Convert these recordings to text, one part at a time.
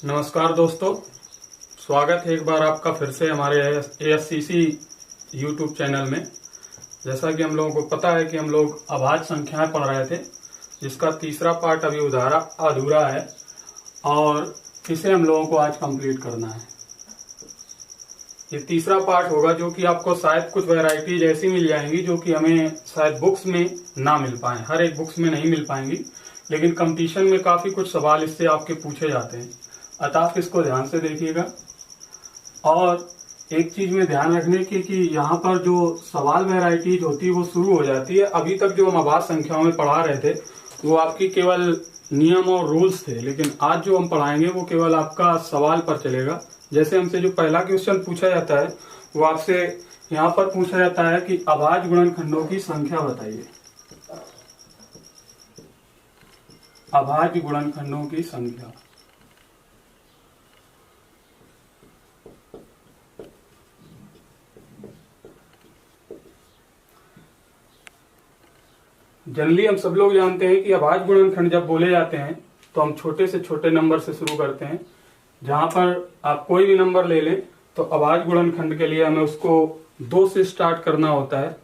नमस्कार दोस्तों, स्वागत है एक बार आपका फिर से हमारे ASCC यूट्यूब चैनल में। जैसा कि हम लोगों को पता है कि हम लोग अभाज्य संख्याएं पढ़ रहे थे, जिसका तीसरा पार्ट अभी अधूरा है और इसे हम लोगों को आज कंप्लीट करना है। ये तीसरा पार्ट होगा जो कि आपको शायद कुछ वैरायटीज ऐसी मिल जाएंगी जो कि हमें शायद बुक्स में ना मिल पाए, हर एक बुक्स में नहीं मिल पाएंगी, लेकिन कंपटीशन में काफी कुछ सवाल इससे आपके पूछे जाते हैं। अतः आप इसको ध्यान से देखिएगा। और एक चीज में ध्यान रखने की कि यहाँ पर जो सवाल वैरायटीज होती है वो शुरू हो जाती है। अभी तक जो हम अभाज्य संख्याओं में पढ़ा रहे थे वो आपकी केवल नियम और रूल्स थे, लेकिन आज जो हम पढ़ाएंगे वो केवल आपका सवाल पर चलेगा। जैसे हमसे जो पहला क्वेश्चन पूछा जाता है वो आपसे यहाँ पर पूछा जाता है कि अभाज्य गुणनखंडों की संख्या बताइए। अभाज्य गुणनखंडों की संख्या। जनरली हम सब लोग जानते हैं कि अभाज्य गुणनखंड जब बोले जाते हैं तो हम छोटे से छोटे नंबर से शुरू करते हैं। जहां पर आप कोई भी नंबर ले लें तो अभाज्य गुणनखंड के लिए हमें उसको 2 से स्टार्ट करना होता है।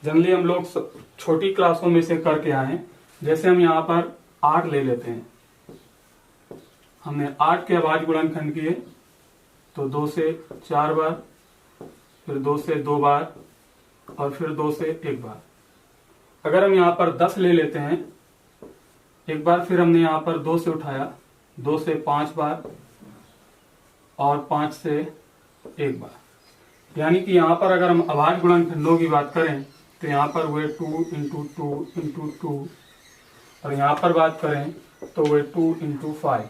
जनरली हम लोग छोटी क्लासों में से करके आए हैं। जैसे हम यहाँ पर 8 ले लेते हैं, हमने 8 के अभाज्य गुणनखंड किए तो 2 से 4 बार, फिर 2 से 2 बार और फिर 2 से 1 बार। अगर हम यहाँ पर 10 ले लेते हैं एक बार, फिर हमने यहाँ पर 2 से उठाया, 2 से 5 बार और 5 से 1 बार। यानी कि यहाँ पर अगर हम अभाज्य गुणनखंडों की बात करें तो यहाँ पर हुए 2 इंटू 2 इंटू 2 और यहाँ पर बात करें तो हुए 2 इंटू 5।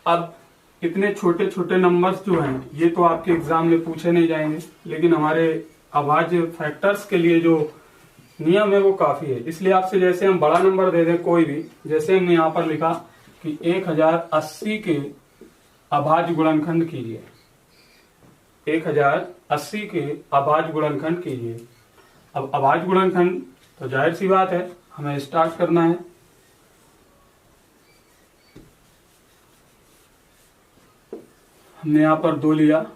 अब इतने छोटे छोटे नंबर्स जो हैं ये तो आपके एग्जाम में पूछे नहीं जाएंगे, लेकिन हमारे अभाज्य फैक्टर्स के लिए जो नियम है वो काफी है। इसलिए आपसे जैसे हम बड़ा नंबर दे दें कोई भी, जैसे हमने यहाँ पर लिखा कि 1080 के अभाज्य गुणनखंड कीजिए, 1080 के अभाज्य गुणनखंड कीजिए। अब अभाज्य गुणनखंड तो जाहिर सी बात है हमें स्टार्ट करना है। हमने यहाँ पर 2 लिया,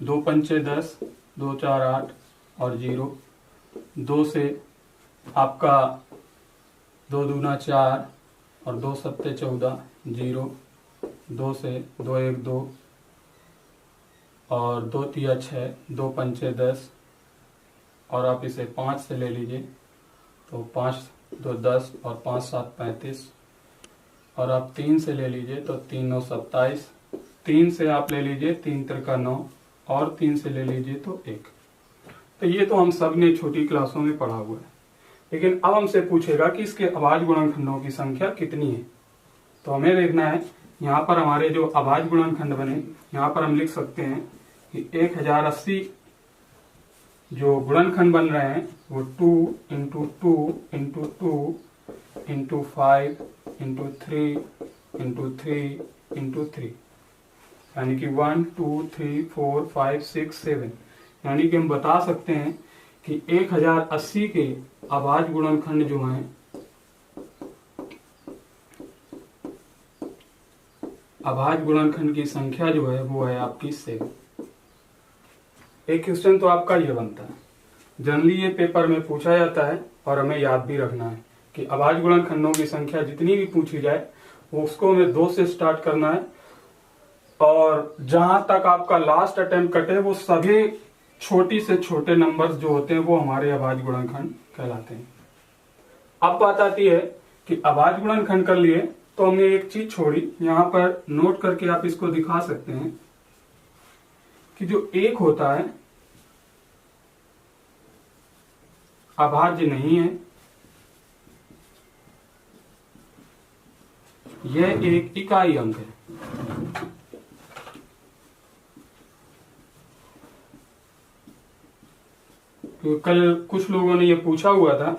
2 पंचे 10, 2 4 8 और 0। 2 से आपका 2 दूना 4 और 2 सत्ते 14, 0। 2 से 2 1 2 और 2 तिया 6, 2 पंचे 10 और आप इसे 5 से ले लीजिए तो 5 2 10 और 5 7 35 और आप 3 से ले लीजिए तो 3 9 27। 3 से आप ले लीजिए 3 त्रिका 9 और 3 से ले लीजिए तो 1। तो ये तो हम सब ने छोटी क्लासों में पढ़ा हुआ है, लेकिन अब हमसे पूछेगा कि इसके अभाज्य गुणनखंडों की संख्या कितनी है। तो हमें देखना है यहाँ पर हमारे जो अभाज्य गुणनखंड बने, यहाँ पर हम लिख सकते हैं कि 1080 जो गुणनखंड बन रहे हैं वो 2 into 2 into 2 into 5 into 3 into 3 into 3, यानी कि 1 2 3 4 5 6 7। यानी कि हम बता सकते हैं कि 1080 के अभाज्य गुणनखंड जो हैं अभाज्य गुणनखंड की संख्या जो है वो है आपकी 7। एक क्वेश्चन तो आपका ये बनता है, जनरली ये पेपर में पूछा जाता है और हमें याद भी रखना है कि अभाज्य गुणनखंडों की संख्या जितनी भी पूछी जाए वो उसको हमें 2 से स्टार्ट करना है और जहां तक आपका लास्ट अटेम्प्ट कटे वो सभी छोटी से छोटे नंबर्स जो होते हैं वो हमारे अभाज्य गुणनखंड कहलाते हैं। अब बात आती है कि अभाज्य गुणनखंड कर लिए तो हमने एक चीज छोड़ी, यहाँ पर नोट करके आप इसको दिखा सकते हैं कि जो 1 होता है अभाज्य नहीं है। यह एक इकाई अंक है। तो कल कुछ लोगों ने ये पूछा हुआ था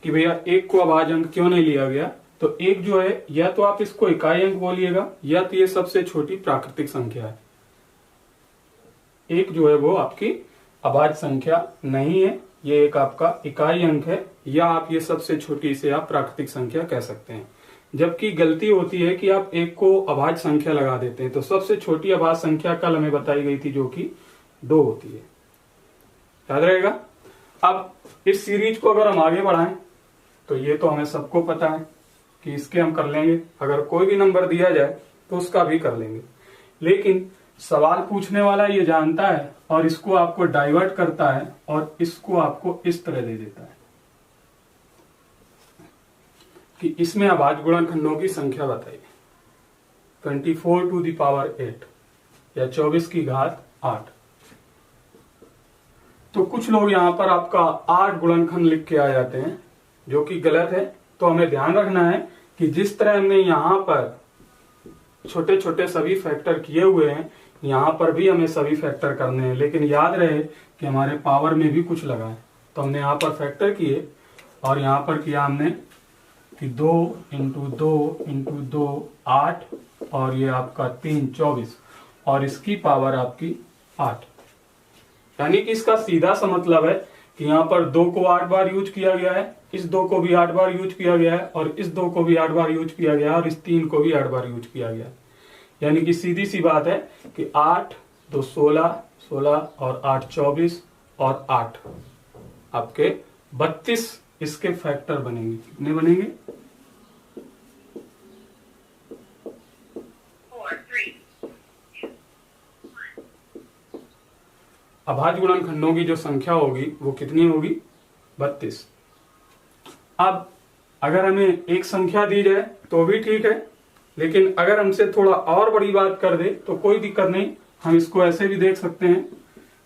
कि भैया 1 को अभाज्य अंक क्यों नहीं लिया गया। तो 1 जो है या तो आप इसको इकाई अंक बोलिएगा या तो ये सबसे छोटी प्राकृतिक संख्या है। 1 जो है वो आपकी अभाज्य संख्या नहीं है, ये एक आपका इकाई अंक है, या आप ये सबसे छोटी से आप प्राकृतिक संख्या कह सकते हैं। जबकि गलती होती है कि आप एक को अभाज्य संख्या लगा देते हैं। तो सबसे छोटी अभाज्य संख्या कल हमें बताई गई थी जो कि 2 होती है, याद रहेगा। अब इस सीरीज को अगर हम आगे बढ़ाएं तो ये तो हमें सबको पता है कि इसके हम कर लेंगे, अगर कोई भी नंबर दिया जाए तो उसका भी कर लेंगे। लेकिन सवाल पूछने वाला ये जानता है और इसको आपको डाइवर्ट करता है और इसको आपको इस तरह दे देता है कि इसमें अभाज्य गुणनखंडों की संख्या बताइए। 24 टू द पावर 8 या 24 की घात 8। तो कुछ लोग यहां पर आपका 8 गुणनखंड लिख के आ जाते हैं, जो कि गलत है। तो हमें ध्यान रखना है कि जिस तरह हमने यहां पर छोटे छोटे सभी फैक्टर किए हुए हैं, यहां पर भी हमें सभी फैक्टर करने हैं। लेकिन याद रहे कि हमारे पावर में भी कुछ लगा है। तो हमने यहां पर फैक्टर किए और यहां पर किया हमने कि 2 इंटू 2 इंटू 2 8 और ये आपका 3 24 और इसकी पावर आपकी 8। यानी कि इसका सीधा सा मतलब है कि यहाँ पर 2 को 8 बार यूज किया गया है, इस 2 को भी 8 बार यूज किया गया है और इस 2 को भी 8 बार यूज किया गया है और इस 3 को भी 8 बार यूज किया गया है। यानी कि सीधी सी बात है कि 8 2 16 16 और 8 24 और 8 आपके 32 इसके फैक्टर बनेंगे। कितने बनेंगे? 4 3 2 1। अभाज्य गुणनखंडों की जो संख्या होगी वो कितनी होगी? 32। अब अगर हमें एक संख्या दी जाए तो भी ठीक है, लेकिन अगर हमसे थोड़ा और बड़ी बात कर दे तो कोई दिक्कत नहीं। हम इसको ऐसे भी देख सकते हैं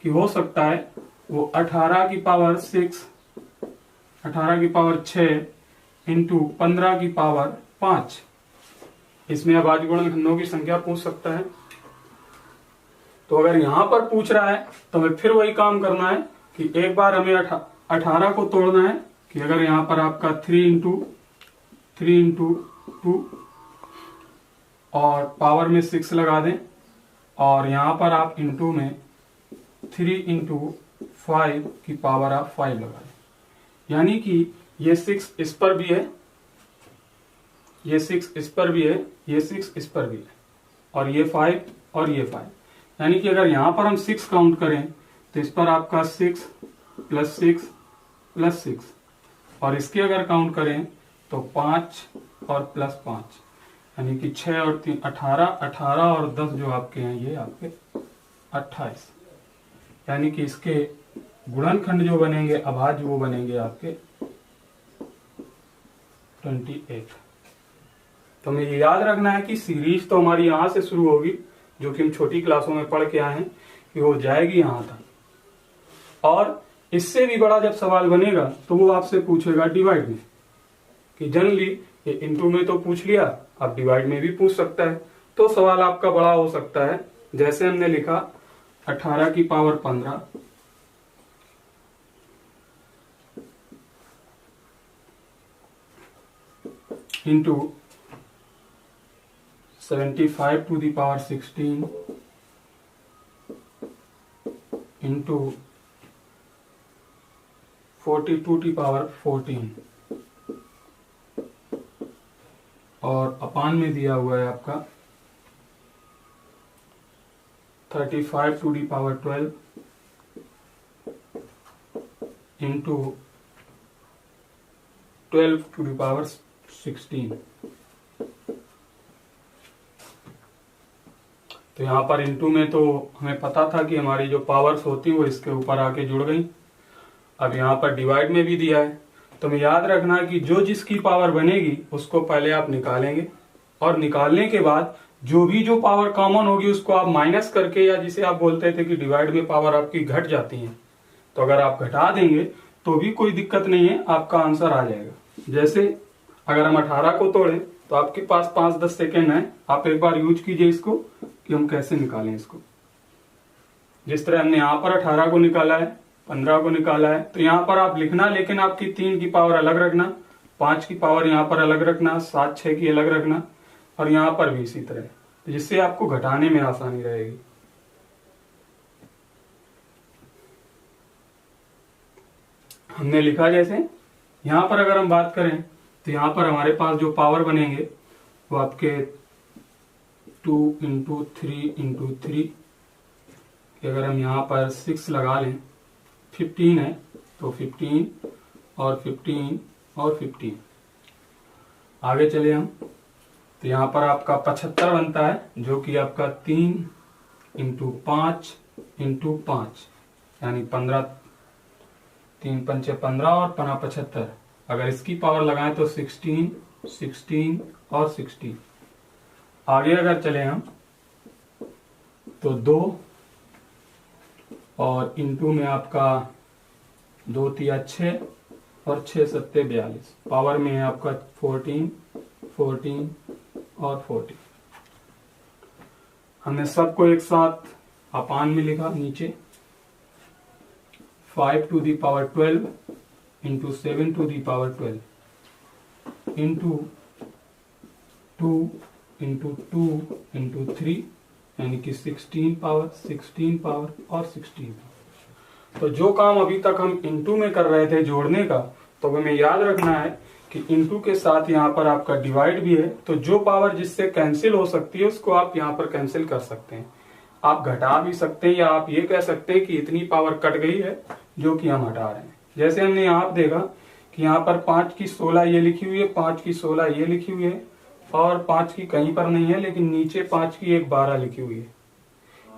कि हो सकता है वो 18 की पावर 6 18 की पावर 6 इंटू 15 की पावर 5 इसमें अभाज्य गुणनखंडों की संख्या पूछ सकता है। तो अगर यहां पर पूछ रहा है तो हमें फिर वही काम करना है कि एक बार हमें 18 को तोड़ना है कि अगर यहां पर आपका 3 इंटू 2 और पावर में 6 लगा दें और यहां पर आप इंटू में 3 इंटू 5 की पावर आप 5 लगा दें। यानी कि ये 6 इस पर भी है, ये 6 इस पर भी है, ये 6 इस पर भी है और ये 5 और ये 5। यानी कि अगर यहां पर हम 6 काउंट करें तो इस पर आपका 6 प्लस 6 प्लस 6 और इसके अगर काउंट करें तो 5 और प्लस 5 यानी कि 6 और 3 18 18 और 10 जो आपके हैं ये आपके 28। यानी कि इसके गुणनखंड जो बनेंगे अभाज्य वो बनेंगे आपके 28। तो हमें ये याद रखना है कि सीरीज तो हमारी यहां से शुरू होगी, जो कि हम छोटी क्लासों में पढ़ के आए हैं कि वो जाएगी यहां तक। और इससे भी बड़ा जब सवाल बनेगा तो वो आपसे पूछेगा डिवाइड में, कि जनरली ये इनटू में तो पूछ लिया, अब डिवाइड में भी पूछ सकता है। तो सवाल आपका बड़ा हो सकता है। जैसे हमने लिखा 18 की power 15 into 75 to the power 16 into 42 to the power 14 और अपान में दिया हुआ है आपका 35 to the power 12 into 12 to the power 16। तो यहां पर इंटू में तो हमें पता था कि हमारी जो पावर्स होती वो इसके ऊपर आके जुड़ गई। अब यहां पर डिवाइड में भी दिया है, तो हमें याद रखना है कि जो जिसकी पावर बनेगी उसको पहले आप निकालेंगे और निकालने के बाद जो पावर कॉमन होगी उसको आप माइनस करके, या जिसे आप बोलते थे कि डिवाइड में पावर आपकी घट जाती है, तो अगर आप घटा देंगे तो भी कोई दिक्कत नहीं है, आपका आंसर आ जाएगा। जैसे अगर हम 18 को तोड़ें तो आपके पास 5-10 सेकेंड है, आप एक बार यूज कीजिए इसको कि हम कैसे निकालें इसको। जिस तरह हमने यहाँ पर 18 को निकाला है, 15 को निकाला है, तो यहाँ पर आप लिखना, लेकिन आपकी 3 की पावर अलग रखना, 5 की पावर यहाँ पर अलग रखना, 7 6 की अलग रखना और यहाँ पर भी इसी तरह, तो जिससे आपको घटाने में आसानी रहेगी। हमने लिखा जैसे यहाँ पर अगर हम बात करें तो यहाँ पर हमारे पास जो पावर बनेंगे वो आपके 2 इंटू 3 इंटू 3, अगर हम यहाँ पर 6 लगा लें, 15 है तो 15 और 15 और 15। आगे चले हम तो यहाँ पर आपका 75 बनता है, जो कि आपका 3 इंटू 5 इंटू 5 यानी 15, 3 पंचे 15 और 75। अगर इसकी पावर लगाएं तो 16, 16 और 16। आगे अगर चले हम तो 2 और इंटू में आपका 2 तिया 6 और 6 सत्ते 42। पावर में है आपका 14, 14 और 14। हमने सबको एक साथ अपान में लिखा नीचे। 5 to the power 12 into 7 to the power 12 into 2 into 2 into 3 यानी कि 16 पावर 16 पावर और 16। तो जो काम अभी तक हम इंटू में कर रहे थे जोड़ने का, तो हमें याद रखना है कि इंटू के साथ यहाँ पर आपका डिवाइड भी है। तो जो पावर जिससे कैंसिल हो सकती है उसको आप यहाँ पर कैंसिल कर सकते हैं। आप घटा भी सकते हैं, या आप ये कह सकते हैं कि इतनी पावर कट गई है जो कि हम हटा रहे हैं। जैसे हमने यहाँ देखा कि यहाँ पर 5 की 16 ये लिखी हुई है, 5 की 16 ये लिखी हुई है और 5 की कहीं पर नहीं है, लेकिन नीचे 5 की एक 12 लिखी हुई है।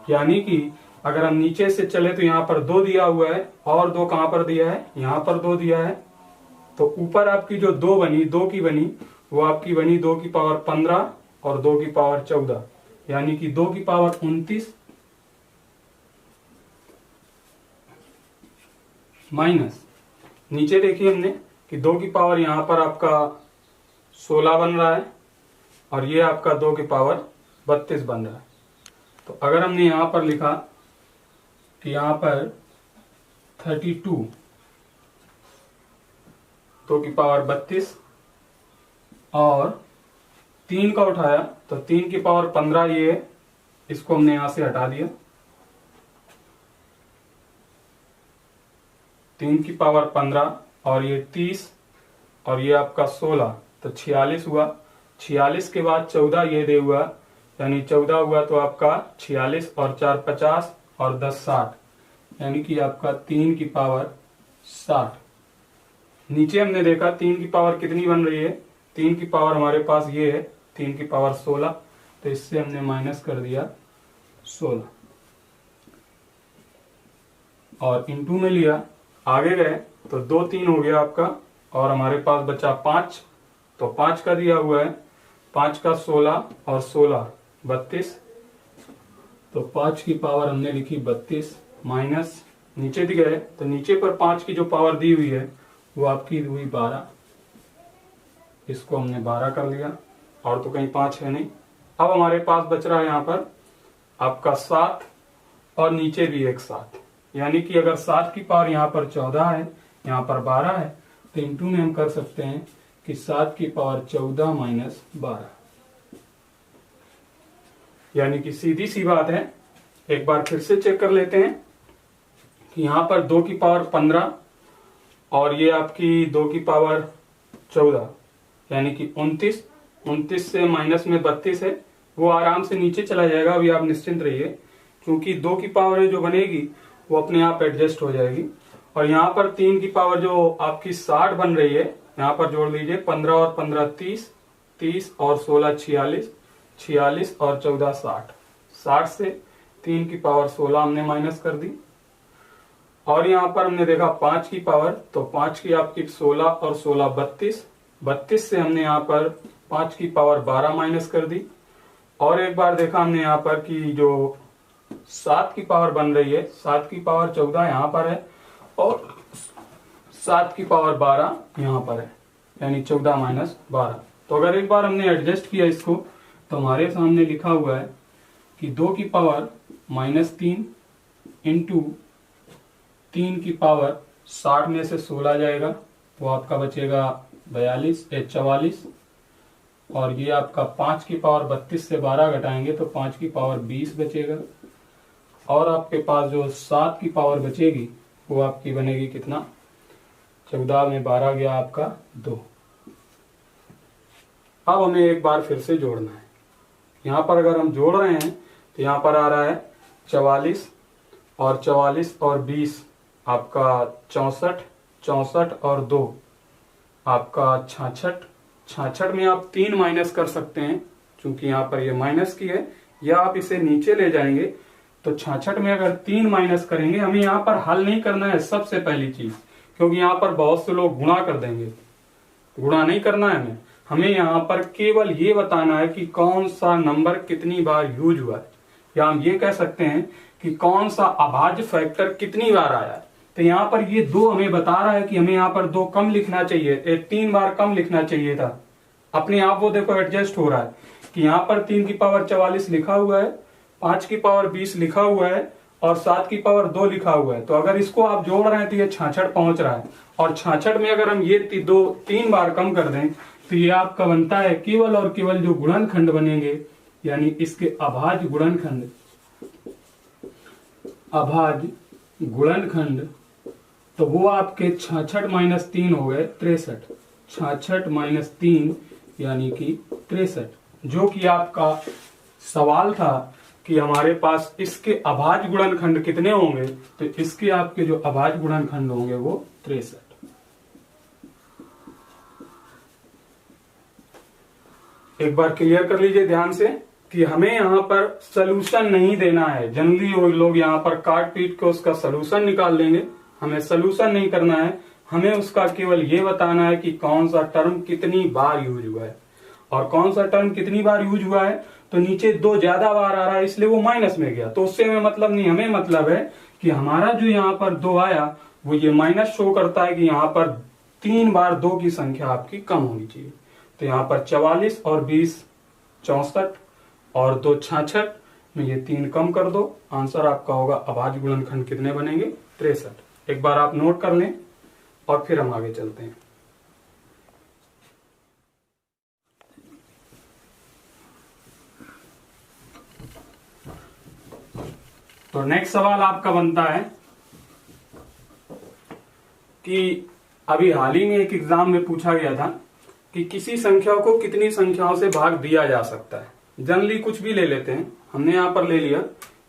यानी कि अगर हम नीचे से चले तो यहाँ पर 2 दिया हुआ है और 2 कहाँ पर दिया है, यहाँ पर 2 दिया है। तो ऊपर आपकी जो 2 बनी, 2 की बनी, वो आपकी बनी 2 की पावर 15 और 2 की पावर 14, यानी कि 2 की पावर 29 माइनस नीचे देखिए हमने कि 2 की पावर यहाँ पर आपका 16 बन रहा है और ये आपका 2 की पावर 32 बन रहा है। तो अगर हमने यहाँ पर लिखा कि यहाँ पर 32, 2 की पावर 32 और 3 का उठाया तो 3 की पावर 15 ये है, इसको हमने यहां से हटा दिया। 3 की पावर 15 और ये 30 और ये आपका 16, तो 46 हुआ। 46 के बाद 14 ये दे हुआ, यानी 14 हुआ तो आपका 46 और 4 50 और 10 60, यानी कि आपका 3 की पावर 60। नीचे हमने देखा 3 की पावर कितनी बन रही है, 3 की पावर हमारे पास ये है 3 की पावर 16, तो इससे हमने माइनस कर दिया 16 और इंटू में लिया। आगे गए तो 2 3 हो गया आपका और हमारे पास बचा 5, तो 5 का दिया हुआ है, 5 का 16 और 16 32, तो 5 की पावर हमने लिखी 32 माइनस नीचे दी गए तो नीचे पर 5 की जो पावर दी हुई है वो आपकी हुई 12, इसको हमने 12 कर लिया और तो कहीं 5 है नहीं। अब हमारे पास बच रहा है यहाँ पर आपका 7 और नीचे भी एक 7, यानी कि अगर 7 की पावर यहाँ पर 14 है, यहाँ पर 12 है, तो इंटू में हम कर सकते हैं कि 7 की पावर 14 माइनस 12, यानी कि सीधी सी बात है। एक बार फिर से चेक कर लेते हैं कि यहाँ पर 2 की पावर 15 और ये आपकी 2 की पावर 14, यानी कि 29, 29 से माइनस में 32 है, वो आराम से नीचे चला जाएगा। अभी आप निश्चिंत रहिए, क्योंकि 2 की पावर जो बनेगी वो अपने आप एडजस्ट हो जाएगी। और यहाँ पर 3 की पावर जो आपकी 60 बन रही है, यहाँ पर जोड़ लीजिए 15 और 15 30, 30 और 16 46, 46 और 14 60, 60 से 3 की पावर 16 हमने माइनस कर दी। और यहाँ पर हमने देखा 5 की पावर, तो 5 की आपकी 16 और 16 32, 32 से हमने यहाँ पर 5 की पावर 12 माइनस कर दी। और एक बार देखा हमने यहाँ पर कि जो 7 की पावर बन रही है, 7 की पावर 14 यहाँ पर है और 7 की पावर 12 यहाँ पर है, यानी 14 माइनस 12। तो अगर एक बार हमने एडजस्ट किया इसको, तो हमारे सामने लिखा हुआ है कि 2 की पावर -3 इंटू 3 की पावर 60 में से 16 जाएगा, वो आपका बचेगा 44, और ये आपका 5 की पावर 32 से 12 घटाएंगे तो 5 की पावर 20 बचेगा। और आपके पास जो 7 की पावर बचेगी वो आपकी बनेगी कितना, 14 में 12 गया आपका 2। अब हमें एक बार फिर से जोड़ना है। यहाँ पर अगर हम जोड़ रहे हैं तो यहाँ पर आ रहा है 44 और 20 आपका 64, 64 और 2 आपका 66। 66 में आप 3 माइनस कर सकते हैं क्योंकि यहाँ पर ये माइनस की है, या आप इसे नीचे ले जाएंगे तो 66 में अगर 3 माइनस करेंगे, हमें यहाँ पर हल नहीं करना है सबसे पहली चीज, क्योंकि यहाँ पर बहुत से लोग गुणा कर देंगे। गुणा नहीं करना है हमें यहाँ पर केवल ये बताना है कि कौन सा नंबर कितनी बार यूज हुआ है, या हम ये कह सकते हैं कि कौन सा अभाज्य फैक्टर कितनी बार आया है। तो यहाँ पर ये 2 हमें बता रहा है कि हमें यहाँ पर 2 कम लिखना चाहिए, 3 बार कम लिखना चाहिए था। अपने आप वो देखो एडजस्ट हो रहा है कि यहाँ पर 3 की पावर 44 लिखा हुआ है, 5 की पावर 20 लिखा हुआ है और 7 की पावर 2 लिखा हुआ है। तो अगर इसको आप जोड़ रहे हैं तो ये 66 पहुंच रहा है, और 66 में अगर हम ये 3 बार कम कर दें तो ये आपका बनता है केवल और केवल जो गुणनखंड बनेंगे, यानी इसके अभाज्य गुणनखंड, अभाज्य गुणनखंड, तो वो आपके 66 माइनस 3 हो गए 63। 66 माइनस 3 यानी कि 63, जो कि आपका सवाल था कि हमारे पास इसके अभाज्य गुणनखंड कितने होंगे, तो इसके आपके जो अभाज्य गुणनखंड होंगे वो 63। एक बार क्लियर कर लीजिए ध्यान से कि हमें यहाँ पर सलूशन नहीं देना है। जनरली वो लोग यहाँ पर काट पीट के उसका सलूशन निकाल लेंगे, हमें सलूशन नहीं करना है। हमें उसका केवल ये बताना है कि कौन सा टर्म कितनी बार यूज हुआ है, और कौन सा टर्म कितनी बार यूज हुआ है तो नीचे 2 ज्यादा बार आ रहा है इसलिए वो माइनस में गया, तो उससे हमें मतलब नहीं। हमें मतलब है कि हमारा जो यहाँ पर 2 आया वो ये माइनस शो करता है कि यहाँ पर 3 बार 2 की संख्या आपकी कम होनी चाहिए। तो यहाँ पर 44 और 20 64 और 2 66 में ये 3 कम कर दो, आंसर आपका होगा अभाज्य गुणनखंड कितने बनेंगे 63। एक बार आप नोट कर लें और फिर हम आगे चलते हैं। तो नेक्स्ट सवाल आपका बनता है कि अभी हाल ही में एक एग्जाम में पूछा गया था कि किसी संख्या को कितनी संख्याओं से भाग दिया जा सकता है। जनरली कुछ भी ले लेते हैं, हमने यहां पर ले लिया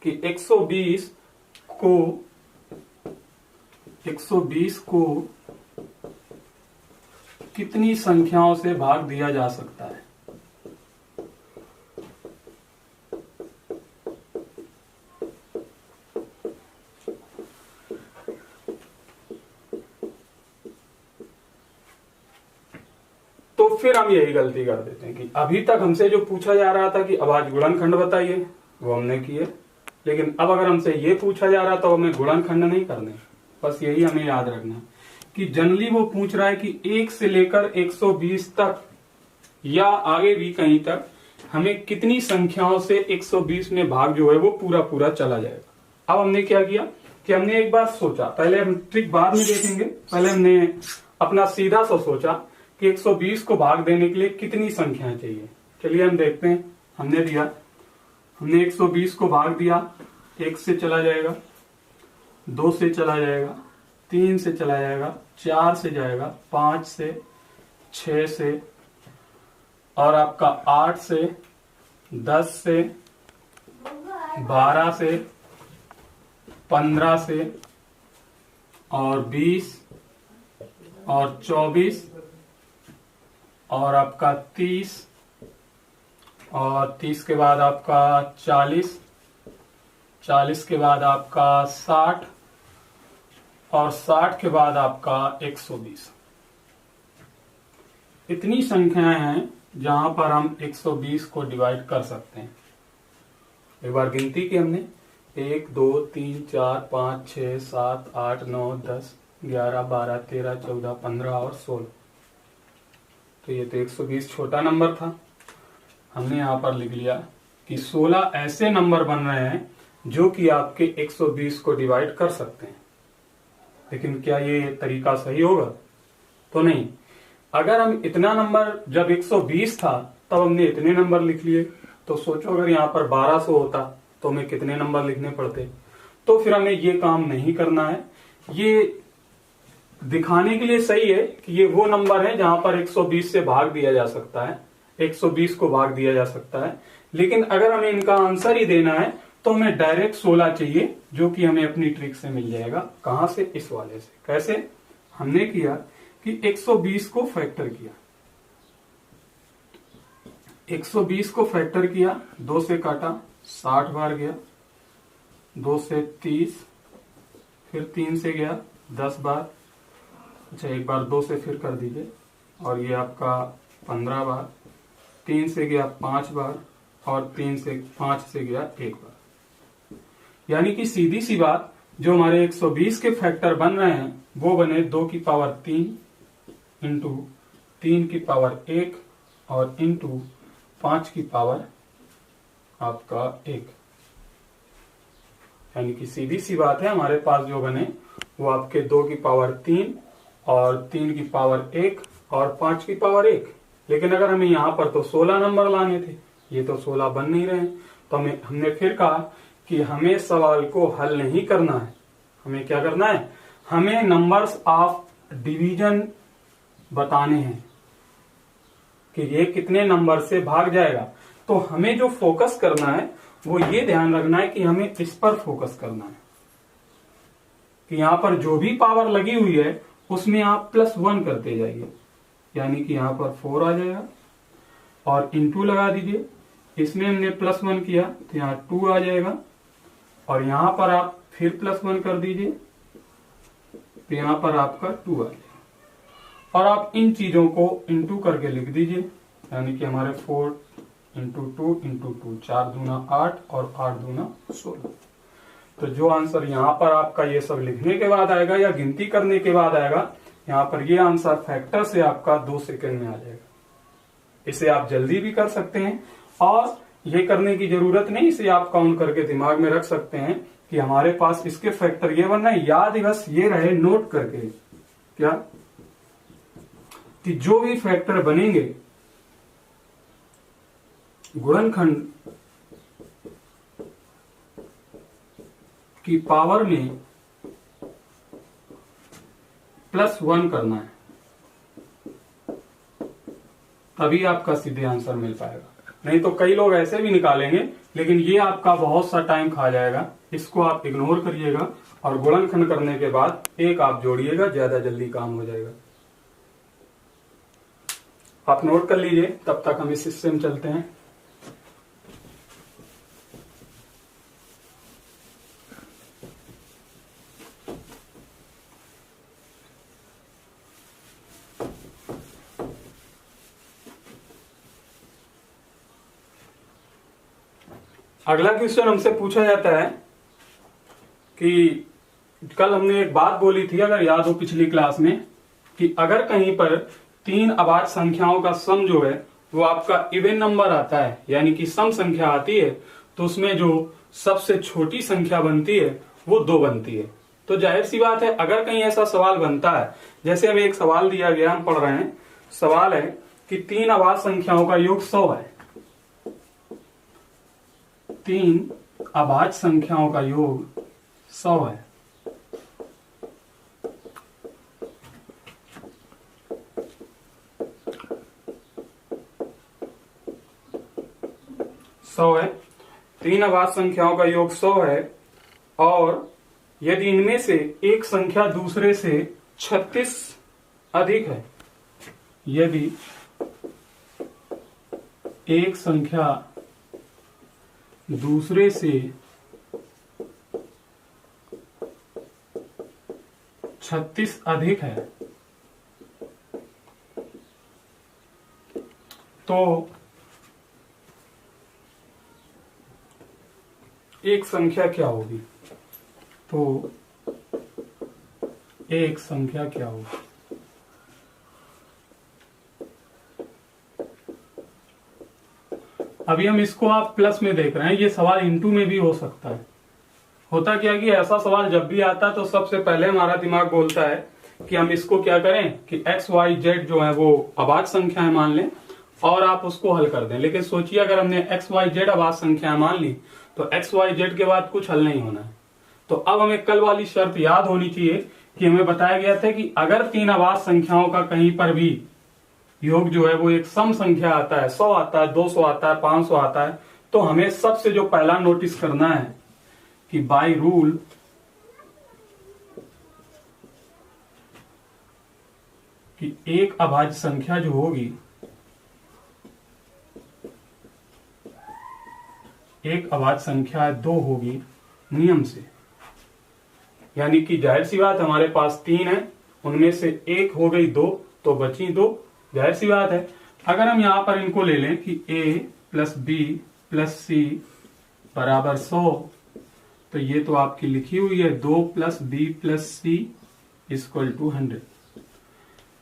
कि 120 को कितनी संख्याओं से भाग दिया जा सकता है। तो फिर हम यही गलती कर देते हैं कि अभी तक हमसे जो पूछा जा रहा था कि अभाज्य गुणनखंड बताइए, वो हमने किए, लेकिन अब अगर हमसे ये पूछा जा रहा तो हमें गुणनखंड नहीं करने। बस यही हमें याद रखना है कि जनरली वो पूछ रहा है कि 1 से लेकर 120 तक या आगे भी कहीं तक हमें कितनी संख्याओं से 120 में भाग जो है वो पूरा पूरा चला जाएगा। अब हमने क्या किया कि हमने एक बार सोचा, पहले हम ट्रिक बाद में देखेंगे, पहले हमने अपना सीधा सा सोचा कि 120 को भाग देने के लिए कितनी संख्याएं चाहिए। चलिए हम देखते हैं। हमने 120 को भाग दिया, 1 से चला जाएगा, 2 से चला जाएगा, 3 से चला जाएगा, 4 से जाएगा, 5 से, 6 से, और आपका 8 से, 10 से, 12 से, 15 से, और 20 और 24 और आपका 30 और 30 के बाद आपका 40, 40 के बाद आपका 60 और 60 के बाद आपका 120। इतनी संख्याएं हैं जहां पर हम 120 को डिवाइड कर सकते हैं। एक बार गिनती की हमने 1 2 3 4 5 6 7 8 9 10 11 12 13 14 15 और 16। तो ये तो 120 छोटा नंबर था, हमने यहां पर लिख लिया कि 16 ऐसे नंबर बन रहे हैं जो कि आपके 120 को डिवाइड कर सकते हैं। लेकिन क्या ये तरीका सही होगा? तो नहीं। अगर हम इतना नंबर, जब 120 था तब हमने इतने नंबर लिख लिए, तो सोचो अगर यहाँ पर 1200 होता तो हमें कितने नंबर लिखने पड़ते। तो फिर हमें ये काम नहीं करना है। ये दिखाने के लिए सही है कि ये वो नंबर है जहां पर 120 से भाग दिया जा सकता है, 120 को भाग दिया जा सकता है। लेकिन अगर हमें इनका आंसर ही देना है तो हमें डायरेक्ट 16 चाहिए, जो कि हमें अपनी ट्रिक से मिल जाएगा। कहां से? इस वाले से। कैसे? हमने किया कि 120 को फैक्टर किया, 120 को फैक्टर किया, 2 से काटा, 60 बार गया, 2 से 30, फिर 3 से गया 10 बार, अच्छा एक बार 2 से फिर कर दीजिए, और ये आपका 15 बार, 3 से गया 5 बार, और 5 से गया 1 बार। यानी कि सीधी सी बात, जो हमारे 120 के फैक्टर बन रहे हैं वो बने 2 की पावर 3 इंटू 3 की पावर 1 और इंटू 5 की पावर आपका 1। यानी कि सीधी सी बात है, हमारे पास जो बने वो आपके 2 की पावर 3 और 3 की पावर 1 और 5 की पावर 1। लेकिन अगर हमें यहाँ पर तो 16 नंबर लाने थे, ये तो 16 बन नहीं रहे, तो हमने फिर कहा कि हमें सवाल को हल नहीं करना है, हमें क्या करना है, हमें नंबर्स ऑफ डिवीजन बताने हैं कि ये कितने नंबर से भाग जाएगा। तो हमें जो फोकस करना है वो ये ध्यान रखना है कि हमें इस पर फोकस करना है कि यहां पर जो भी पावर लगी हुई है उसमें आप +1 करते जाइए। यानी कि यहां पर 4 आ जाएगा और इंटू लगा दीजिए, इसमें हमने +1 किया तो यहां 2 आ जाएगा, और यहां पर आप फिर +1 कर दीजिए तो यहां पर आपका 2 आ जाएगा। और आप इन चीजों को इंटू करके लिख दीजिए, यानी कि हमारे 4 इंटू 2 इंटू 2, 4 दूना 8 और 8 दूना 16। तो जो आंसर यहाँ पर आपका ये सब लिखने के बाद आएगा या गिनती करने के बाद आएगा, यहाँ पर ये आंसर फैक्टर से आपका 2 सेकंड में आ जाएगा। इसे आप जल्दी भी कर सकते हैं और ये करने की जरूरत नहीं, इसे आप काउंट करके दिमाग में रख सकते हैं कि हमारे पास इसके फैक्टर ये बनना है। याद बस ये रहे नोट करके क्या, कि जो भी फैक्टर बनेंगे गुणनखंड की पावर में +1 करना है, तभी आपका सीधे आंसर मिल पाएगा। नहीं तो कई लोग ऐसे भी निकालेंगे, लेकिन ये आपका बहुत सा टाइम खा जाएगा। इसको आप इग्नोर करिएगा और गुणनखंड करने के बाद 1 आप जोड़िएगा, ज्यादा जल्दी काम हो जाएगा। आप नोट कर लीजिए, तब तक हम इस हिस्से में चलते हैं। अगला क्वेश्चन हमसे पूछा जाता है कि कल हमने एक बात बोली थी, अगर याद हो पिछली क्लास में, कि अगर कहीं पर 3 अभाज्य संख्याओं का सम जो है वो आपका इवन नंबर आता है, यानी कि सम संख्या आती है, तो उसमें जो सबसे छोटी संख्या बनती है वो 2 बनती है। तो जाहिर सी बात है, अगर कहीं ऐसा सवाल बनता है, जैसे हमें एक सवाल दिया गया, हम पढ़ रहे हैं, सवाल है कि 3 अभाज्य संख्याओं का योग 100 है। 3 अभाज्य संख्याओं का योग 100 है। है 3 अभाज्य संख्याओं का योग 100 है, और यदि इनमें से एक संख्या दूसरे से 36 अधिक है, यदि एक संख्या दूसरे से 36 अधिक है, तो एक संख्या क्या होगी? तो एक संख्या क्या होगी? अभी हम इसको आप प्लस में देख रहे हैं, ये सवाल इनटू में भी हो सकता है। होता क्या कि ऐसा सवाल जब भी आता है तो सबसे पहले हमारा दिमाग बोलता है कि हम इसको क्या करें कि एक्स वाई जेड जो है वो अभाज्य संख्याएं मान लें और आप उसको हल कर दें। लेकिन सोचिए, अगर हमने एक्स वाई जेड अभाज्य संख्याएं मान ली तो एक्स वाई जेड के बाद कुछ हल नहीं होना है। तो अब हमें कल वाली शर्त याद होनी चाहिए कि हमें बताया गया था कि अगर 3 अभाज्य संख्याओं का कहीं पर भी योग जो है वो एक सम संख्या आता है, 100 आता है, 200 आता है, 500 आता है, तो हमें सबसे जो पहला नोटिस करना है कि बाय रूल कि एक अभाज्य संख्या जो होगी, एक अभाज्य संख्या 2 होगी नियम से। यानी कि जाहिर सी बात हमारे पास 3 है, उनमें से एक हो गई 2, तो बची 2। जाहिर सी बात है अगर हम यहां पर इनको ले लें कि a प्लस बी प्लस सी बराबर 100, तो ये तो आपकी लिखी हुई है 2 plus B plus C equal to 100।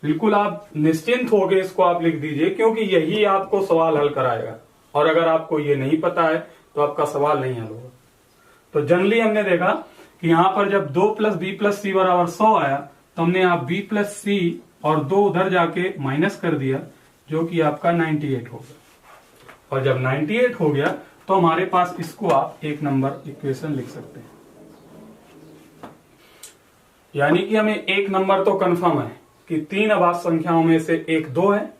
बिल्कुल आप निश्चिंत हो गए, इसको आप लिख दीजिए, क्योंकि यही आपको सवाल हल कराएगा। और अगर आपको ये नहीं पता है तो आपका सवाल नहीं हल होगा। तो जनरली हमने देखा कि यहां पर जब 2 प्लस बी प्लस सी बराबर 100 आया, तो हमने आप बी प्लस सी और 2 उधर जाके माइनस कर दिया, जो कि आपका 98 हो गया। और जब 98 हो गया तो हमारे पास इसको आप एक नंबर इक्वेशन लिख सकते हैं। यानी कि हमें एक नंबर तो कंफर्म है कि 3 अभाज्य संख्याओं में से एक 2 है।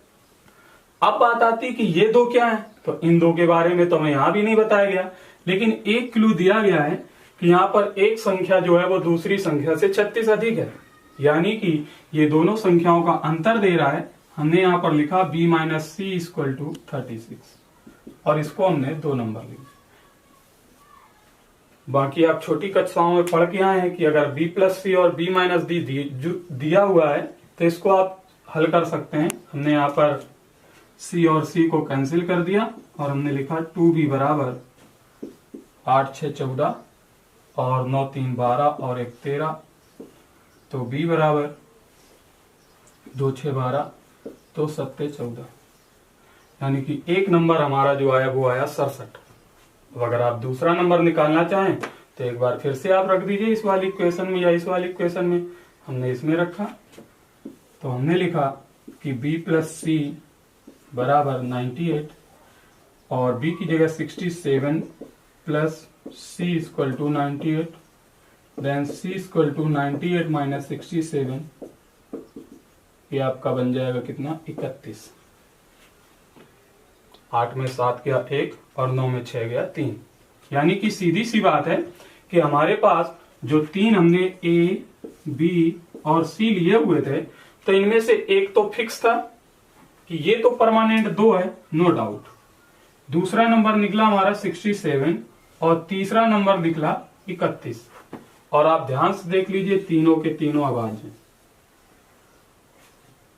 अब बात आती कि ये 2 क्या है, तो इन 2 के बारे में तो हमें यहां भी नहीं बताया गया, लेकिन एक क्लू दिया गया है कि यहां पर एक संख्या जो है वो दूसरी संख्या से 36 अधिक है। यानी कि ये दोनों संख्याओं का अंतर दे रहा है। हमने यहां पर लिखा b minus C equal to 36, और इसको हमने 2 नंबर लिखे। बाकी आप छोटी कक्षाओं में पढ़ के आए हैं कि अगर b प्लस सी और b माइनस डी दिया हुआ है तो इसको आप हल कर सकते हैं। हमने यहाँ पर c और c को कैंसिल कर दिया और हमने लिखा 2b बराबर 8 6 14 और 9 3 12 और 1 13, तो b बराबर 2 6 12 तो 7 14, यानी कि एक नंबर हमारा जो आया वो आया 67। अब अगर आप दूसरा नंबर निकालना चाहें तो एक बार फिर से आप रख दीजिए इस वाली इक्वेशन में या इस वाली इक्वेशन में। हमने इसमें रखा तो हमने लिखा कि b प्लस सी बराबर 98 और b की जगह 67 plus c equal to 98, then c equal to 98 minus 67, ये आपका बन जाएगा कितना 31। 8 में 7 गया 1 और 9 में 6 गया 3। यानी कि सीधी सी बात है कि हमारे पास जो 3 हमने a b और c लिए हुए थे, तो इनमें से एक तो फिक्स था कि ये तो परमानेंट 2 है, नो डाउट। दूसरा नंबर निकला हमारा 67 और तीसरा नंबर निकला 31। और आप ध्यान से देख लीजिए तीनों के तीनों अभाज्य हैं।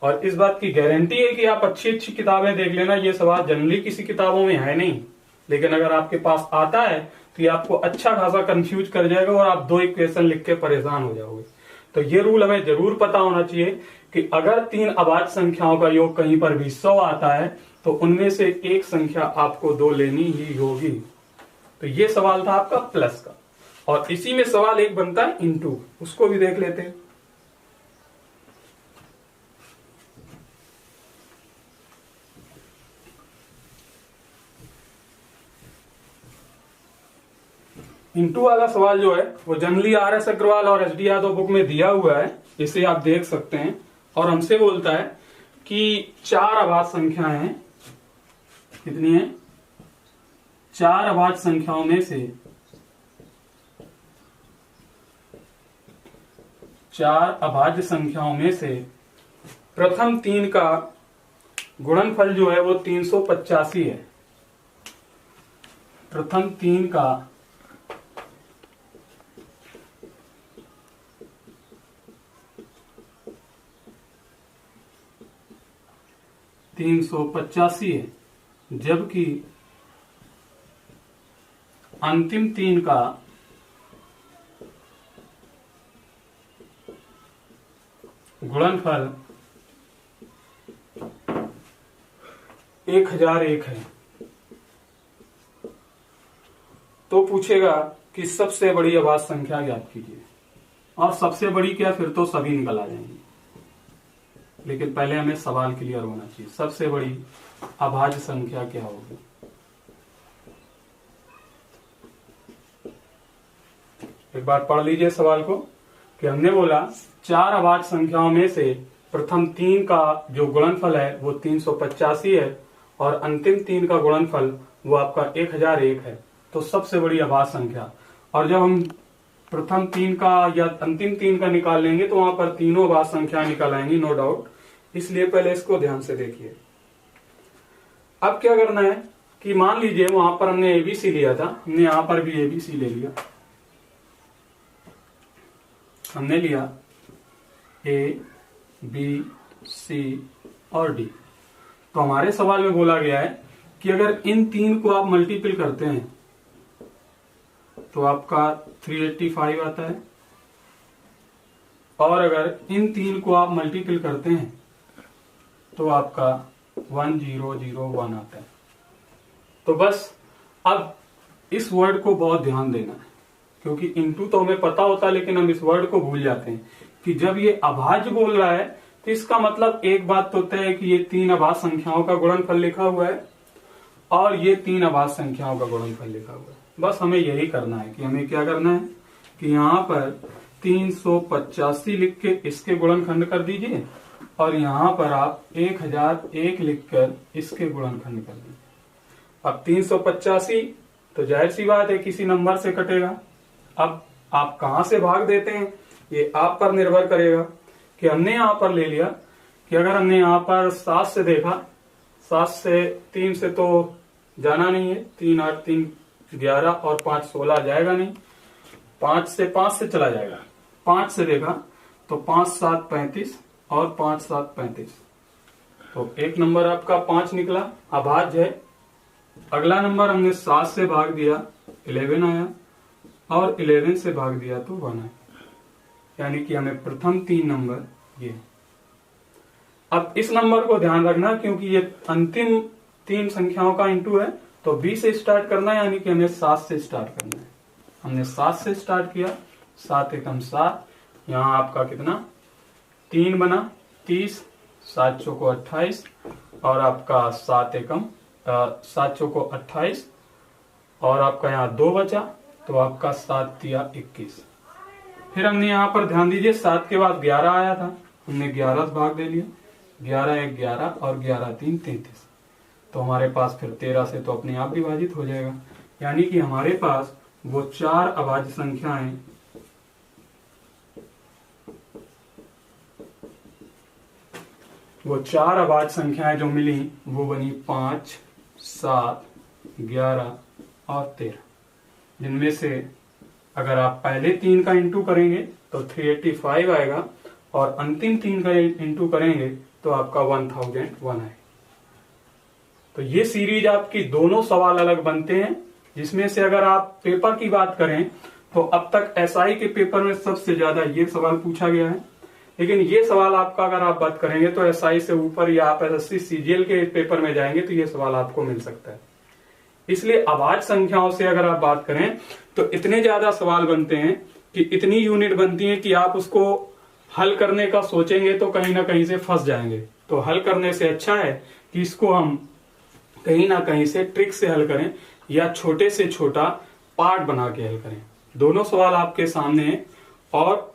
और इस बात की गारंटी है कि आप अच्छी अच्छी किताबें देख लेना, ये सवाल जनरली किसी किताबों में है नहीं, लेकिन अगर आपके पास आता है तो ये आपको अच्छा खासा कंफ्यूज कर जाएगा और आप 2 इक्वेशन लिख के परेशान हो जाओगे। तो ये रूल हमें जरूर पता होना चाहिए कि अगर 3 अभाज्य संख्याओं का योग कहीं पर भी 100 आता है तो उनमें से एक संख्या आपको 2 लेनी ही होगी। तो ये सवाल था आपका प्लस का, और इसी में सवाल एक बनता है इनटू, उसको भी देख लेते हैं। इनटू वाला सवाल जो है वो जनरली RS अग्रवाल और SD यादव बुक में दिया हुआ है, इसे आप देख सकते हैं। और हमसे बोलता है कि 4 अभाज्य संख्याएं हैं, कितनी है 4 अभाज्य संख्याओं में से 4 अभाज्य संख्याओं में से प्रथम 3 का गुणनफल जो है वो 385 है। प्रथम 3 का $385 है, जबकि अंतिम 3 का गुणनफल 1001 है। तो पूछेगा कि सबसे बड़ी अभाज्य संख्या ज्ञात कीजिए, और सबसे बड़ी क्या, फिर तो सभी निकल आ जाएंगी, लेकिन पहले हमें सवाल क्लियर होना चाहिए। सबसे बड़ी अभाज्य संख्या क्या होगी? एक बार पढ़ लीजिए सवाल को कि हमने बोला 4 अभाज्य संख्याओं में से प्रथम 3 का जो गुणनफल है वो 385 है और अंतिम 3 का गुणनफल वो आपका 1001 है। तो सबसे बड़ी अभाज्य संख्या। और जब हम प्रथम 3 का या अंतिम 3 का निकाल लेंगे तो वहां पर तीनों अभाज्य संख्या निकल आएंगी, नो डाउट। इसलिए पहले इसको ध्यान से देखिए। अब क्या करना है कि मान लीजिए वहां पर हमने एबीसी लिया था, हमने यहां पर भी एबीसी ले लिया। हमने लिया ए, बी, सी और डी। तो हमारे सवाल में बोला गया है कि अगर इन 3 को आप मल्टीपल करते हैं तो आपका 385 आता है, और अगर इन 3 को आप मल्टीपल करते हैं तो आपका 1001 आता है। तो बस अब इस वर्ड को बहुत ध्यान देना है, क्योंकि इनटू तो हमें पता होता है लेकिन हम इस वर्ड को भूल जाते हैं कि जब ये अभाज्य बोल रहा है तो इसका मतलब एक बात तो तय है कि ये 3 अभाज्य संख्याओं का गुणनफल लिखा हुआ है और ये 3 अभाज्य संख्याओं का गुणनफल लिखा हुआ है। बस हमें यही करना है कि हमें क्या करना है कि यहाँ पर 385 लिख के इसके गुणनखंड कर दीजिए और यहाँ पर आप 1001 लिखकर इसके गुणनखंड कर दीजिए। अब 385 तो जाहिर सी बात है किसी नंबर से कटेगा। अब आप कहां से भाग देते हैं ये आप पर निर्भर करेगा। कि हमने यहां पर ले लिया कि अगर हमने यहां पर 7 से देखा, 7 से 3 से तो जाना नहीं है, 3 8 3 11 और 5 16 जाएगा नहीं, 5 से चला जाएगा। 5 से देखा तो 5 7 35 और 5 7 35, तो एक नंबर आपका 5 निकला, अभाज्य है। अगला नंबर हमने 7 से भाग दिया 11 आया और 11 से भाग दिया तो 1 आया, यानी कि हमें प्रथम 3 नंबर ये। अब इस नंबर को ध्यान रखना क्योंकि ये अंतिम 3 संख्याओं का इंटू है, तो 20 से स्टार्ट करना है, यानी कि हमें 7 से स्टार्ट करना है। हमने 7 से स्टार्ट किया, 7 एकम 7, यहां आपका कितना 3 बना 30, 7 चौको 28 और आपका 7 एकम 7 चौको 28 और आपका यहाँ 2 बचा, तो आपका 7 तिया 21। फिर हमने यहाँ पर ध्यान दीजिए 7 के बाद 11 आया था, हमने 11 से भाग दे लिया, 11 1 11 और 11 3 33, तो हमारे पास फिर 13 से तो अपने आप विभाजित हो जाएगा। यानी कि हमारे पास वो 4 अभाज्य संख्याएं जो मिली वो बनी 5 7 11 और 13, जिनमें से अगर आप पहले 3 का इंटू करेंगे तो 385 आएगा और अंतिम 3 का इंटू करेंगे तो आपका 1001 आएगा। तो ये सीरीज आपकी दोनों सवाल अलग बनते हैं, जिसमें से अगर आप पेपर की बात करें तो अब तक एसआई के पेपर में सबसे ज्यादा ये सवाल पूछा गया है। लेकिन ये सवाल आपका अगर आप बात करेंगे तो एसआई से ऊपर या आप एसएससी सीजीएल के पेपर में जाएंगे तो ये सवाल आपको मिल सकता है। इसलिए अभाज्य संख्याओं से अगर आप बात करें तो इतने ज्यादा सवाल बनते हैं कि इतनी यूनिट बनती है कि आप उसको हल करने का सोचेंगे तो कहीं ना कहीं से फंस जाएंगे। तो हल करने से अच्छा है कि इसको हम कहीं ना कहीं से ट्रिक से हल करें या छोटे से छोटा पार्ट बना के हल करें। दोनों सवाल आपके सामने हैं और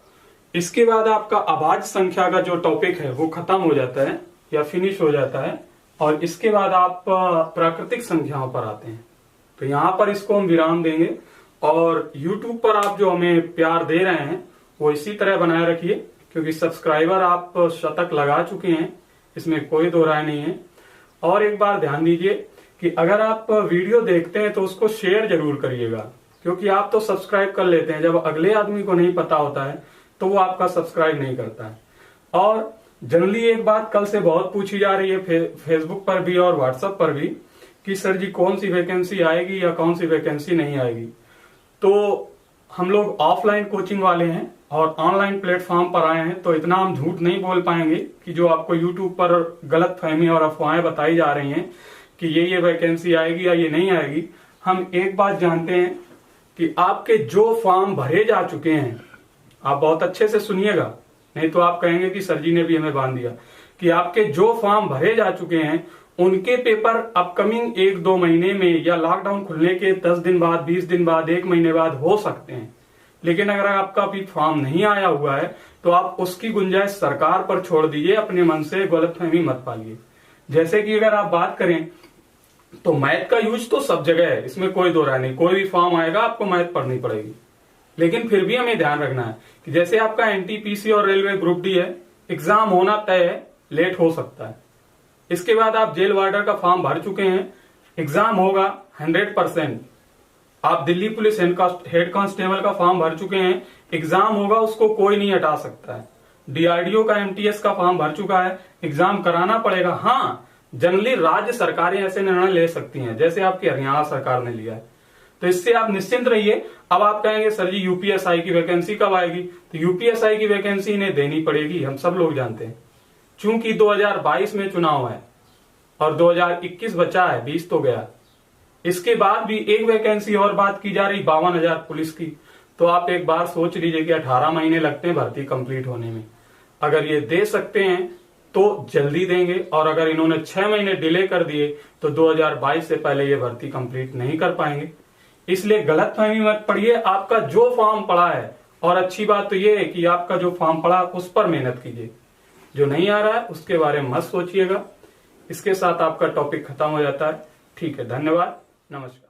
इसके बाद आपका अभाज्य संख्या का जो टॉपिक है वो खत्म हो जाता है या फिनिश हो जाता है और इसके बाद आप प्राकृतिक संख्याओं पर आते हैं। तो यहाँ पर इसको हम विराम देंगे और YouTube पर आप जो हमें प्यार दे रहे हैं वो इसी तरह बनाए रखिए, क्योंकि सब्सक्राइबर आप शतक लगा चुके हैं, इसमें कोई दो राय नहीं है। और एक बार ध्यान दीजिए कि अगर आप वीडियो देखते हैं तो उसको शेयर जरूर करिएगा, क्योंकि आप तो सब्सक्राइब कर लेते हैं, जब अगले आदमी को नहीं पता होता है तो वो आपका सब्सक्राइब नहीं करता है। और जनरली एक बात कल से बहुत पूछी जा रही है फेसबुक पर भी और व्हाट्सएप पर भी कि सर जी कौन सी वैकेंसी आएगी या कौन सी वैकेंसी नहीं आएगी। तो हम लोग ऑफलाइन कोचिंग वाले हैं और ऑनलाइन प्लेटफॉर्म पर आए हैं, तो इतना हम झूठ नहीं बोल पाएंगे कि जो आपको यूट्यूब पर गलत फहमी और अफवाहें बताई जा रही हैं कि ये वैकेंसी आएगी या ये नहीं आएगी। हम एक बात जानते हैं कि आपके जो फॉर्म भरे जा चुके हैं, आप बहुत अच्छे से सुनिएगा, नहीं तो आप कहेंगे कि सर जी ने भी हमें बांध दिया, कि आपके जो फॉर्म भरे जा चुके हैं उनके पेपर अपकमिंग 1-2 महीने में या लॉकडाउन खुलने के 10 दिन बाद, 20 दिन बाद, 1 महीने बाद हो सकते हैं। लेकिन अगर आपका अभी फॉर्म नहीं आया हुआ है तो आप उसकी गुंजाइश सरकार पर छोड़ दीजिए, अपने मन से गलतफहमी मत पालिए। जैसे कि अगर आप बात करें तो मैथ का यूज तो सब जगह है, इसमें कोई दो राय नहीं। कोई भी फॉर्म आएगा आपको मैथ पढ़नी पड़ेगी, लेकिन फिर भी हमें ध्यान रखना है कि जैसे आपका एनटीपीसी और रेलवे ग्रुप डी है, एग्जाम होना तय है, लेट हो सकता है। इसके बाद आप जेल वार्डर का फॉर्म भर चुके हैं, एग्जाम होगा 100%। आप दिल्ली पुलिस हेड कांस्टेबल का फॉर्म भर चुके हैं, एग्जाम होगा, उसको कोई नहीं हटा सकता है। डीआरडीओ का एमटीएस का फॉर्म भर चुका है, एग्जाम कराना पड़ेगा। हाँ, जनरली राज्य सरकारें ऐसे निर्णय ले सकती हैं, जैसे आपकी हरियाणा सरकार ने लिया है, तो इससे आप निश्चिंत रहिए। अब आप कहेंगे सर जी यूपीएसआई की वैकेंसी कब आएगी, तो यूपीएसआई की वैकेंसी इन्हें देनी पड़ेगी, हम सब लोग जानते हैं। चूंकि 2022 में चुनाव है और 2021 बचा है, 20 तो गया, इसके बाद भी एक वैकेंसी और बात की जा रही 52,000 पुलिस की। तो आप एक बार सोच लीजिए कि 18 महीने लगते हैं भर्ती कंप्लीट होने में। अगर ये दे सकते हैं तो जल्दी देंगे, और अगर इन्होंने 6 महीने डिले कर दिए तो 2022 से पहले ये भर्ती कंप्लीट नहीं कर पाएंगे। इसलिए गलतफहमी मत पड़िए, आपका जो फॉर्म पड़ा है, और अच्छी बात तो ये है कि आपका जो फॉर्म पड़ा उस पर मेहनत कीजिए, जो नहीं आ रहा है उसके बारे में मत सोचिएगा। इसके साथ आपका टॉपिक खत्म हो जाता है। ठीक है, धन्यवाद, नमस्कार।